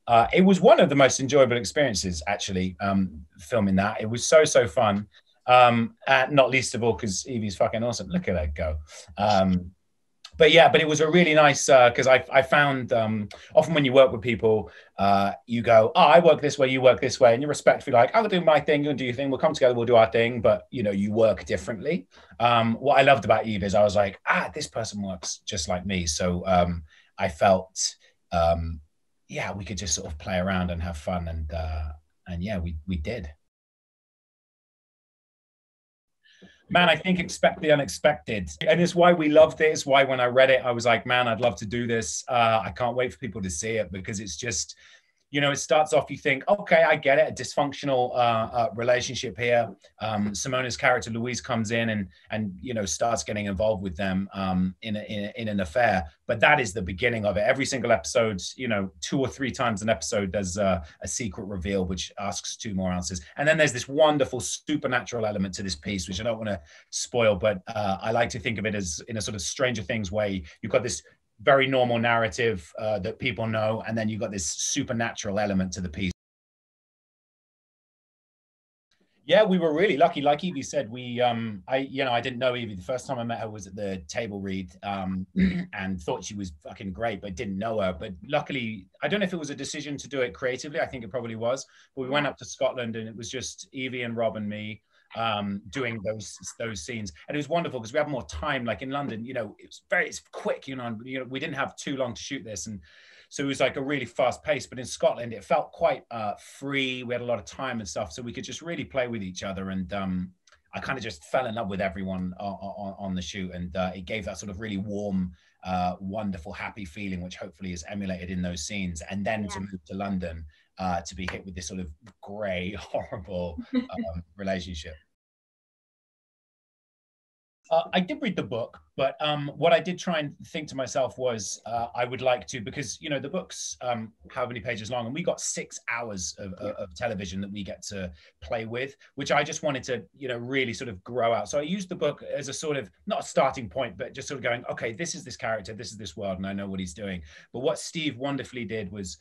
It was one of the most enjoyable experiences, actually, filming that. It was so fun. Not least of all because Evie's fucking awesome. Look at her go. But yeah, but it was a really nice because I found often when you work with people, you go, oh, I work this way, you work this way, and you're respectfully like, I'll do my thing, you'll do your thing, we'll come together, we'll do our thing, but you know, you work differently. What I loved about Eve is I was like, this person works just like me, so I felt, yeah, we could just sort of play around and have fun, and yeah, we did. Man, I think expect the unexpected. And it's why we loved it. It's why when I read it, I was like, man, I'd love to do this. I can't wait for people to see it because it's just, you know, it starts off, you think, okay, I get it, a dysfunctional relationship here. Simona's character, Louise, comes in and you know, starts getting involved with them in an affair. But that is the beginning of it. Every single episode, you know, 2 or 3 times an episode, there's a secret reveal, which asks 2 more answers. And then there's this wonderful supernatural element to this piece, which I don't want to spoil, but I like to think of it as in a sort of Stranger Things way. You've got this very normal narrative that people know, and then you've got this supernatural element to the piece. Yeah, we were really lucky. Like Evie said, I didn't know Evie. The first time I met her was at the table read, and thought she was fucking great, but didn't know her. But luckily, I don't know if it was a decision to do it creatively. I think it probably was. But we went up to Scotland, and it was just Evie and Rob and me doing those scenes, and it was wonderful because we had more time. Like in London, you know, it's quick. We didn't have too long to shoot this, and so it was like a really fast pace. But in Scotland, it felt quite free. We had a lot of time and stuff, so we could just really play with each other. And I kind of just fell in love with everyone on the shoot, and it gave that sort of really warm, wonderful, happy feeling, which hopefully is emulated in those scenes. And then to move to London, to be hit with this sort of grey, horrible relationship. I did read the book, but what I did try and think to myself was I would like to, because you know the book's how many pages long, and we got 6 hours of television that we get to play with, which I just wanted to, you know, really sort of grow out. So I used the book as a sort of not a starting point, but just sort of going, okay, this is this character, this is this world, and I know what he's doing. But what Steve wonderfully did was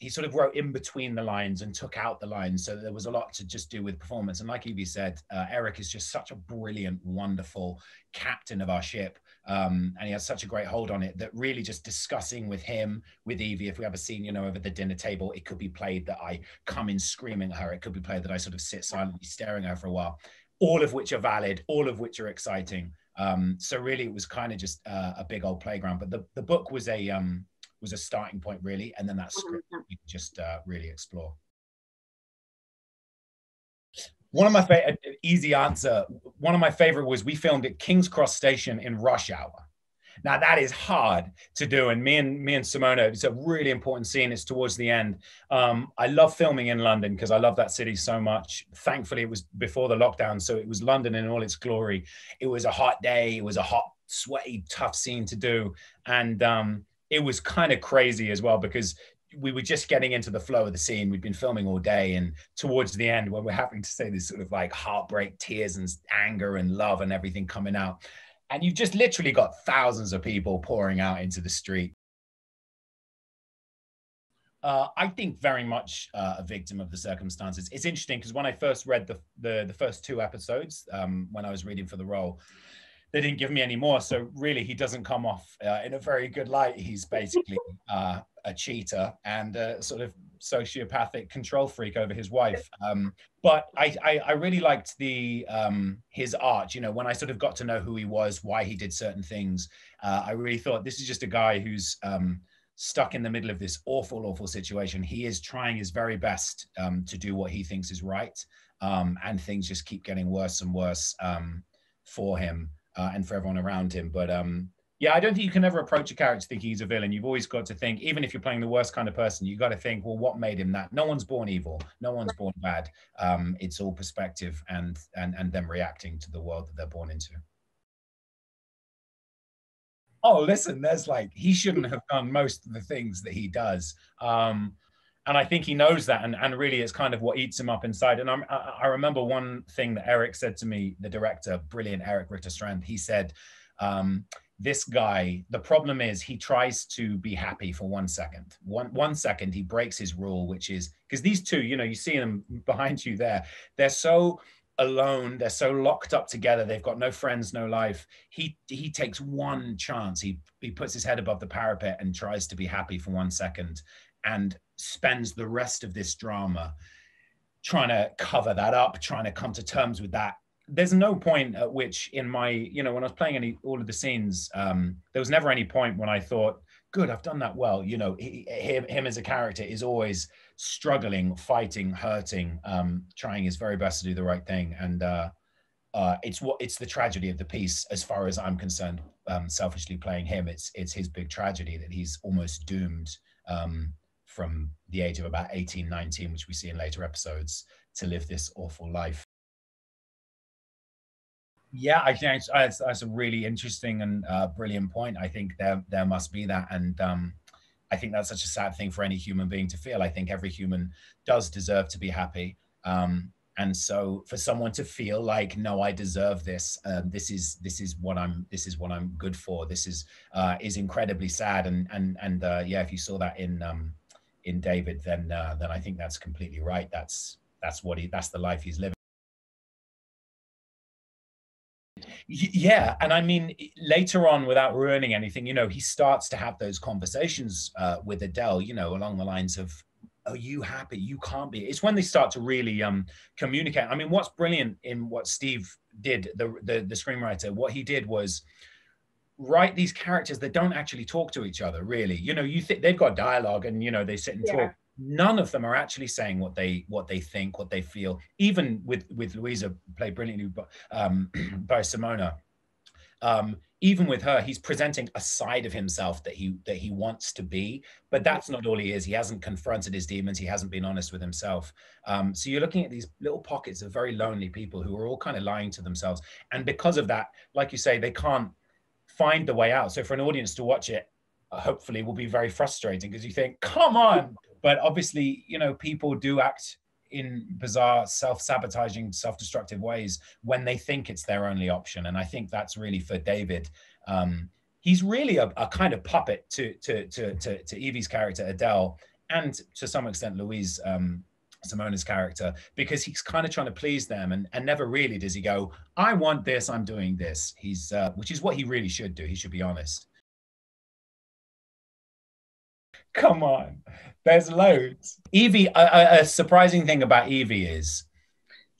he sort of wrote in between the lines and took out the lines, so there was a lot to just do with performance. And like Evie said, Eric is just such a brilliant, wonderful captain of our ship, and he has such a great hold on it that really just discussing with him, with Evie, if we have a scene, you know, over the dinner table, it could be played that I come in screaming at her, it could be played that I sort of sit silently staring at her for a while, all of which are valid, all of which are exciting. So really it was kind of just a big old playground. But the book was a starting point, really, and then that script you could just really explore. One of my favorite, easy answer. One of my favorite was we filmed at King's Cross Station in rush hour. Now that is hard to do, and me and Simona, it's a really important scene. It's towards the end. I love filming in London because I love that city so much. Thankfully, it was before the lockdown, so it was London in all its glory. It was a hot day. It was a hot, sweaty, tough scene to do, and it was kind of crazy as well because we were just getting into the flow of the scene. We'd been filming all day, and towards the end, when we're having to say this sort of like heartbreak, tears, and anger and love and everything coming out, and you've just literally got thousands of people pouring out into the street. I think very much a victim of the circumstances. It's interesting because when I first read the first 2 episodes, when I was reading for the role, they didn't give me any more. So really, he doesn't come off in a very good light. He's basically a cheater and a sort of sociopathic control freak over his wife. But I really liked his art. You know, when I sort of got to know who he was, why he did certain things, I really thought this is just a guy who's stuck in the middle of this awful, awful situation. He is trying his very best to do what he thinks is right, and things just keep getting worse and worse for him. And for everyone around him. But yeah, I don't think you can ever approach a character thinking he's a villain. You've always got to think, even if you're playing the worst kind of person, you got to think, well, what made him that? No one's born evil. No one's born bad. It's all perspective and them reacting to the world that they're born into. Oh, listen, there's like, he shouldn't have done most of the things that he does. And I think he knows that, and really it's kind of what eats him up inside. And I remember one thing that Eric said to me, the director, brilliant Eric Ritter Strand, he said, this guy, the problem is he tries to be happy for 1 second. One second he breaks his rule, which is because these two, you know, you see them behind you there, they're so alone, they're so locked up together, they've got no friends, no life. He takes one chance, he puts his head above the parapet and tries to be happy for 1 second, and spends the rest of this drama trying to cover that up, trying to come to terms with that. There's no point at which in my, you know, when I was playing all of the scenes, there was never any point when I thought, good, I've done that well. You know, him as a character is always struggling, fighting, hurting, trying his very best to do the right thing. And it's the tragedy of the piece, as far as I'm concerned. Selfishly playing him, it's his big tragedy that he's almost doomed from the age of about 18, 19, which we see in later episodes, to live this awful life. Yeah, I think that's a really interesting and brilliant point. I think there must be that, and I think that's such a sad thing for any human being to feel. I think every human does deserve to be happy, and so for someone to feel like, no, I deserve this. This is what I'm good for. This is incredibly sad, and yeah, if you saw that in David, then I think that's completely right. That's the life he's living. Yeah, and I mean, later on, without ruining anything, you know, he starts to have those conversations with Adele, you know, along the lines of, "Are you happy? You can't be." It's when they start to really communicate. I mean, what's brilliant in what Steve did, the screenwriter, what he did was write these characters that don't actually talk to each other, really. You know, you think they've got dialogue, and you know, they sit and talk. None of them are actually saying what they think, what they feel. Even with Louisa, played brilliantly by Simona. Even with her, he's presenting a side of himself that he wants to be, but that's not all he is. He hasn't confronted his demons. He hasn't been honest with himself. So you're looking at these little pockets of very lonely people who are all kind of lying to themselves, and because of that, like you say, they can't find the way out. So for an audience to watch it, hopefully will be very frustrating, because you think, come on. But obviously, you know, people do act in bizarre, self-sabotaging, self-destructive ways when they think it's their only option. And I think that's really for David. He's really a kind of puppet to Evie's character, Adele, and to some extent, Louise, Simona's character, because he's kind of trying to please them, and never really does he go, I want this, I'm doing this. He's which is what he really should do. He should be honest. Come on, there's loads. Evie, a surprising thing about Evie is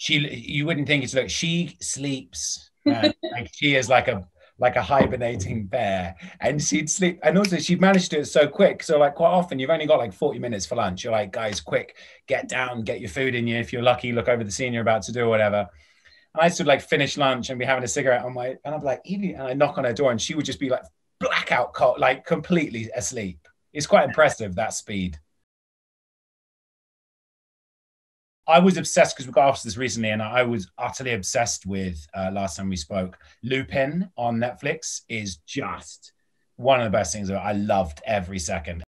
you wouldn't think it's, look, she sleeps, man. Like she is like a hibernating bear, and she'd sleep, and also she'd managed to do it so quick. So like quite often you've only got like 40 minutes for lunch. You're like, guys, quick, get down, get your food in you. If you're lucky, look over the scene you're about to do or whatever. And I used to like finish lunch and be having a cigarette on my, and I'm like, Evie, and I knock on her door, and she would just be like blackout cold, like completely asleep. It's quite impressive, that speed. I was obsessed, because we got asked this recently, and I was utterly obsessed with, last time we spoke, Lupin on Netflix is just one of the best things. I loved every second.